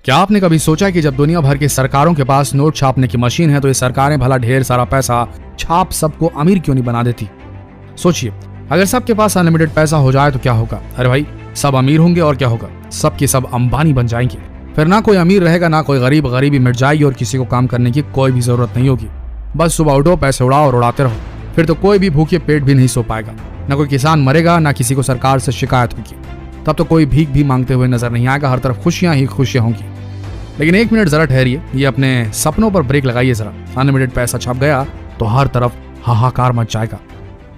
क्या आपने कभी सोचा कि जब दुनिया भर की सरकारों के पास नोट छापने की मशीन है तो ये सरकारें भला ढेर सारा पैसा छाप सबको अमीर क्यों नहीं बना देती? सोचिए, अगर सबके पास अनलिमिटेड पैसा हो जाए तो क्या होगा? अरे भाई, सब अमीर होंगे और क्या होगा, सब के सब अंबानी बन जाएंगे। फिर ना कोई अमीर रहेगा ना कोई गरीब, गरीबी मिट जाएगी और किसी को काम करने की कोई भी जरूरत नहीं होगी। बस सुबह उठो, पैसे उड़ाओ और उड़ाते रहो। फिर तो कोई भी भूखे पेट भी नहीं सो पाएगा, ना कोई किसान मरेगा, ना किसी को सरकार से शिकायत होगी। तब तो कोई भीख भी मांगते हुए नजर नहीं आएगा, हर तरफ खुशियां ही खुशियां होंगी। लेकिन एक मिनट जरा ठहरिए, ये अपने सपनों पर ब्रेक लगाइए जरा। अनलिमिटेड पैसा छप गया तो हर तरफ हाहाकार मच जाएगा।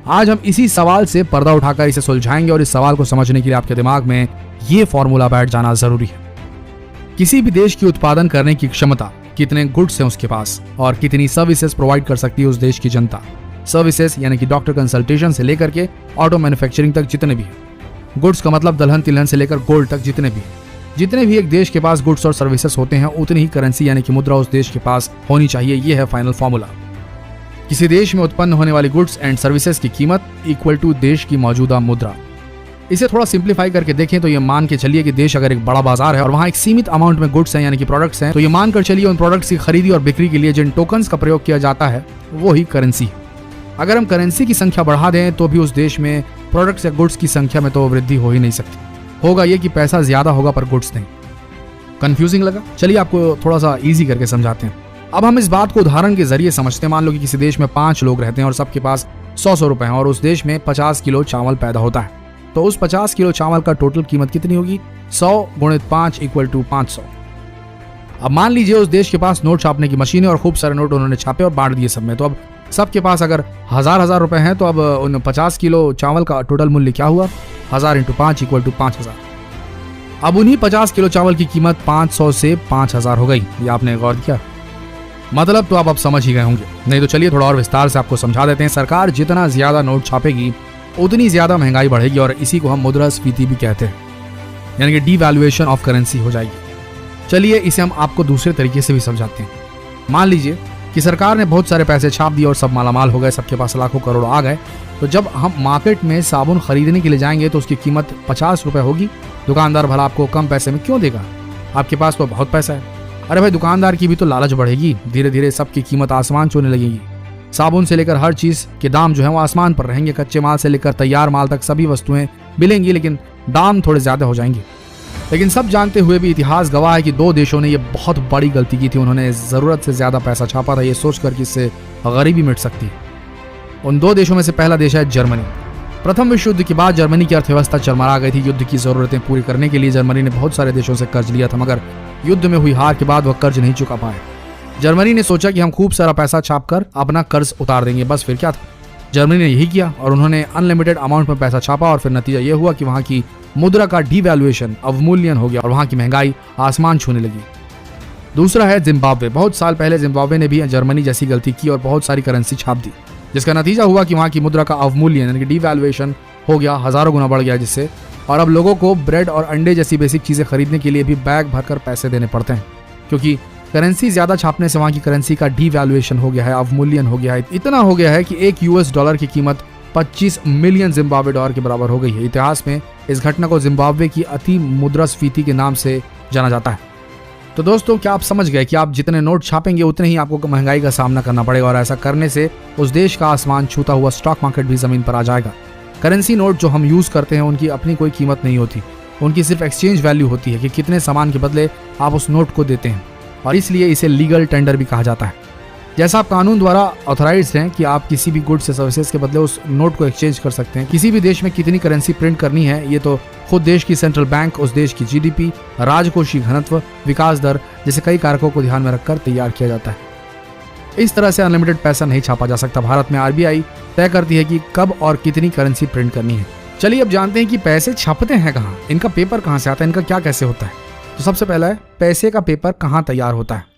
आज हम इसी सवाल से पर्दा उठाकर इसे सुलझाएंगे और इस सवाल को समझने के लिए आपके दिमाग में ये फॉर्मूला बैठ जाना जरूरी है। किसी भी देश की उत्पादन करने की क्षमता, कितने गुड्स हैं उसके पास और कितनी सर्विसेज प्रोवाइड कर सकती है उस देश की जनता। सर्विसेज यानी कि डॉक्टर कंसल्टेशन से लेकर के ऑटो मैन्युफैक्चरिंग तक जितने भी हैं। गुड्स का मतलब दलहन तिलहन से लेकर गोल्ड तक जितने भी एक देश के पास गुड्स और सर्विसेज होते हैं उतनी ही करेंसी यानी कि मुद्रा उस देश के पास होनी चाहिए। यह है फाइनल फॉर्मूला। किसी देश में उत्पन्न होने वाली गुड्स एंड सर्विसेज की कीमत इक्वल टू देश की मौजूदा मुद्रा। इसे थोड़ा सिंप्लीफाई करके देखें तो ये मान के चलिए कि देश अगर एक बड़ा बाजार है और वहां एक सीमित अमाउंट में गुड्स हैं यानी कि प्रोडक्ट्स हैं, तो ये मानकर चलिए उन प्रोडक्ट्स की खरीदी और बिक्री के लिए जिन टोकन्स का प्रयोग किया जाता है वो ही करेंसी है। अगर हम करेंसी की संख्या बढ़ा दें तो भी उस देश में प्रोडक्ट्स या गुड्स की संख्या में तो वृद्धि हो ही नहीं सकती। होगा ये कि पैसा ज्यादा होगा पर गुड्स नहीं। कंफ्यूजिंग लगा? चलिए आपको थोड़ा सा इजी करके समझाते हैं। अब हम इस बात को उदाहरण के जरिए समझते हैं। मान लो कि किसी देश में 5 लोग रहते हैं और सबके पास 100 रुपए हैं और उस देश में 50 किलो चावल पैदा होता है। तो उस 50 किलो चावल का टोटल कीमत कितनी होगी? 100 गुणित 5 इक्वल टू 500। अब मान लीजिए उस देश के पास नोट छापने की मशीन है और खूब सारे नोट उन्होंने छापे और बांट दिए सब में। तो अब सबके पास अगर हजार रुपए हैं तो अब उन 50 किलो चावल का टोटल मूल्य क्या हुआ? 1000 इंटू 5 इक्वल टू 5000। अब उन्हीं 50 किलो चावल की कीमत 500 से 5000 हो गई। ये आपने गौर किया? मतलब तो आप अब समझ ही गए होंगे। नहीं तो चलिए थोड़ा और विस्तार से आपको समझा देते हैं। सरकार जितना ज्यादा नोट छापेगी उतनी ज्यादा महंगाई बढ़ेगी और इसी को हम मुद्रास्फीति भी कहते हैं, यानी कि डीवैल्यूएशन ऑफ करेंसी हो जाएगी। चलिए इसे हम आपको दूसरे तरीके से भी समझाते हैं। मान लीजिए कि सरकार ने बहुत सारे पैसे छाप दिए और सब मालामाल हो गए, सबके पास लाखों करोड़ आ गए। तो जब हम मार्केट में साबुन खरीदने के लिए जाएंगे तो उसकी कीमत 50 रुपए होगी। दुकानदार भला आपको कम पैसे में क्यों देगा? आपके पास तो बहुत पैसा है। अरे भाई, दुकानदार की भी तो लालच बढ़ेगी, धीरे धीरे सबकी कीमत आसमान छूने लगेगी। साबुन से लेकर हर चीज के दाम जो है वो आसमान पर रहेंगे। कच्चे माल से लेकर तैयार माल तक सभी वस्तुएं मिलेंगी, लेकिन दाम थोड़े ज्यादा हो जाएंगे। लेकिन सब जानते हुए भी इतिहास गवाह है कि 2 देशों ने ये बहुत बड़ी गलती की थी। उन्होंने जरूरत से ज्यादा पैसा छापा था, ये सोचकर कि इससे गरीबी मिट सकती है। उन 2 देशों में से पहला देश है जर्मनी। प्रथम विश्व युद्ध के बाद जर्मनी की अर्थव्यवस्था चरमरा गई थी। युद्ध की जरूरतें पूरी करने के लिए जर्मनी ने बहुत सारे देशों से कर्ज लिया था, मगर युद्ध में हुई हार के बाद वह कर्ज नहीं चुका पाए। जर्मनी ने सोचा कि हम खूब सारा पैसा छापकर अपना कर्ज उतार देंगे। बस फिर क्या था, जर्मनी ने यही किया और उन्होंने अनलिमिटेड अमाउंट में पैसा छापा और फिर नतीजा यह हुआ कि वहां की मुद्रा का डिवैल्यूएशन, अवमूल्यन हो गया और वहां की महंगाई आसमान छूने लगी। दूसरा है जिम्बाब्वे। बहुत साल पहले जिम्बाब्वे ने भी जर्मनी जैसी गलती की और बहुत सारी करेंसी छाप दी, जिसका नतीजा हुआ कि वहां की मुद्रा का अवमूल्यन यानी कि डिवैल्यूएशन हो गया, हजारों गुना बढ़ गया जिससे, और अब लोगों को ब्रेड और अंडे जैसी बेसिक चीजें खरीदने के लिए भी बैग भरकर पैसे देने पड़ते हैं, क्योंकि करेंसी ज्यादा छापने से वहां की करेंसी का डिवैल्यूएशन हो गया है, अवमूल्यन हो गया है। इतना हो गया है कि एक यूएस डॉलर की कीमत 25 मिलियन जिम्बाब्वे डॉलर के बराबर हो गई है। इतिहास में इस घटना को जिम्बाब्वे की अति मुद्रास्फीति के नाम से जाना जाता है। तो दोस्तों, क्या आप समझ गए कि आप जितने नोट छापेंगे उतने ही आपको महंगाई का सामना करना पड़ेगा और ऐसा करने से उस देश का आसमान छूता हुआ स्टॉक मार्केट भी जमीन पर आ जाएगा। करेंसी नोट जो हम यूज करते हैं उनकी अपनी कोई कीमत नहीं होती, उनकी सिर्फ एक्सचेंज वैल्यू होती है कि कितने सामान के बदले आप उस नोट को देते हैं, और इसलिए इसे लीगल टेंडर भी कहा जाता है। जैसा आप कानून द्वारा ऑथराइज्ड हैं कि आप किसी भी गुड्स या सर्विसेज के बदले उस नोट को एक्सचेंज कर सकते हैं। किसी भी देश में कितनी करेंसी प्रिंट करनी है ये तो खुद देश की सेंट्रल बैंक, उस देश की जीडीपी, राजकोषीय घनत्व, विकास दर जैसे कई कारकों को ध्यान में रखकर तैयार किया जाता है। इस तरह से अनलिमिटेड पैसा नहीं छापा जा सकता। भारत में आरबीआई तय करती है कि कब और कितनी करेंसी प्रिंट करनी है। चलिए अब जानते हैं कि पैसे छपते हैं कहाँ, इनका पेपर कहाँ से आता है, इनका क्या कैसे होता है। तो सबसे पहला है, पैसे का पेपर कहाँ तैयार होता है।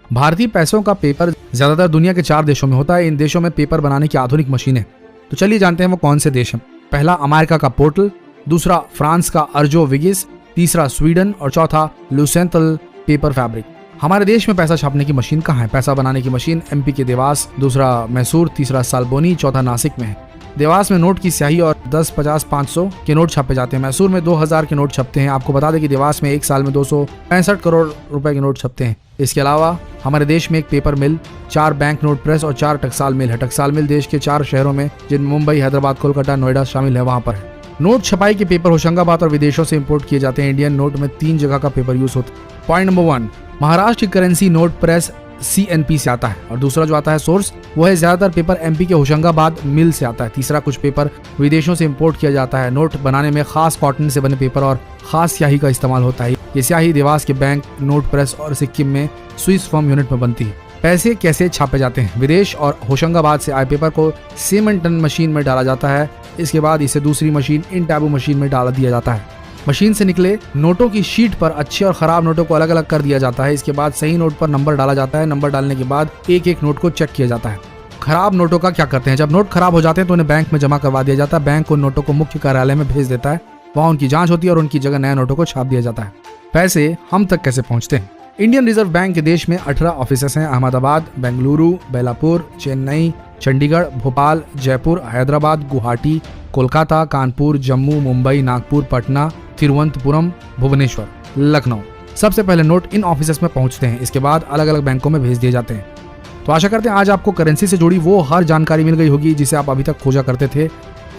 भारतीय पैसों का पेपर ज्यादातर दुनिया के 4 देशों में होता है। इन देशों में पेपर बनाने की आधुनिक मशीनें, तो चलिए जानते हैं वो कौन से देश हैं। पहला अमेरिका का पोर्टल, दूसरा फ्रांस का अर्जो विगिस, तीसरा स्वीडन और चौथा लुसेंटल पेपर फैब्रिक। हमारे देश में पैसा छापने की मशीन कहाँ है? पैसा बनाने की मशीन एमपी के देवास, दूसरा मैसूर, तीसरा सालबोनी, चौथा नासिक में है। देवास में नोट की स्याही और 10, 50, 500 के नोट छापे जाते हैं। मैसूर में 2000 के नोट छपते हैं। आपको बता दें कि देवास में एक साल में 265 करोड़ रुपए के नोट छपते हैं। इसके अलावा हमारे देश में एक पेपर मिल, 4 बैंक नोट प्रेस और 4 टकसाल मिल है। टकसाल मिल देश के 4 शहरों में, जिनमें मुंबई, हैदराबाद, कोलकाता, नोएडा शामिल है, वहां पर है। नोट छपाई के पेपर होशंगाबाद और विदेशों से इंपोर्ट किए जाते हैं। इंडियन नोट में 3 जगह का पेपर यूज होता है। पॉइंट नंबर 1, महाराष्ट्र की करेंसी नोट प्रेस CNP से आता है। और दूसरा जो आता है सोर्स, वो है ज्यादातर पेपर MP के होशंगाबाद मिल से आता है। तीसरा, कुछ पेपर विदेशों से इंपोर्ट किया जाता है। नोट बनाने में खास कॉटन से बने पेपर और खास स्याही का इस्तेमाल होता है। ये स्याही देवास के बैंक नोट प्रेस और सिक्किम में स्विस फॉर्म यूनिट में बनती है। पैसे कैसे छापे जाते हैं? विदेश और होशंगाबाद से आए पेपर को सीमेंटन मशीन में डाला जाता है। इसके बाद इसे दूसरी मशीन इन टैबू मशीन में डाल दिया जाता है। मशीन से निकले नोटों की शीट पर अच्छे और खराब नोटों को अलग अलग कर दिया जाता है। इसके बाद सही नोट पर नंबर डाला जाता है। नंबर डालने के बाद एक एक नोट को चेक किया जाता है। खराब नोटों का क्या करते हैं? जब नोट खराब हो जाते हैं तो उन्हें बैंक में जमा करवा दिया जाता है। बैंक उन नोटों को मुख्य कार्यालय में भेज देता है। वहाँ उनकी जांच होती है और उनकी जगह नए नोटों को छाप दिया जाता है। पैसे हम तक कैसे पहुँचते हैं? इंडियन रिजर्व बैंक के देश में 18 ऑफिसेस हैं। अहमदाबाद, बेंगलुरु, बेलापुर, चेन्नई, चंडीगढ़, भोपाल, जयपुर, हैदराबाद, गुवाहाटी, कोलकाता, कानपुर, जम्मू, मुंबई, नागपुर, पटना, तिरुवनंतपुरम, भुवनेश्वर, लखनऊ। सबसे पहले नोट इन ऑफिसेस में पहुंचते हैं। इसके बाद अलग अलग बैंकों में भेज दिए जाते हैं। तो आशा करते हैं आज आपको करेंसी से जुड़ी वो हर जानकारी मिल गई होगी जिसे आप अभी तक खोजा करते थे।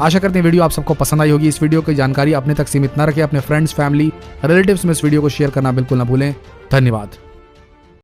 आशा करते हैं वीडियो आप सबको पसंद आई होगी। इस वीडियो की जानकारी अपने तक सीमित न रखें। अपने फ्रेंड्स, फैमिली, रिलेटिव्स में इस वीडियो को शेयर करना बिल्कुल न भूलें। धन्यवाद।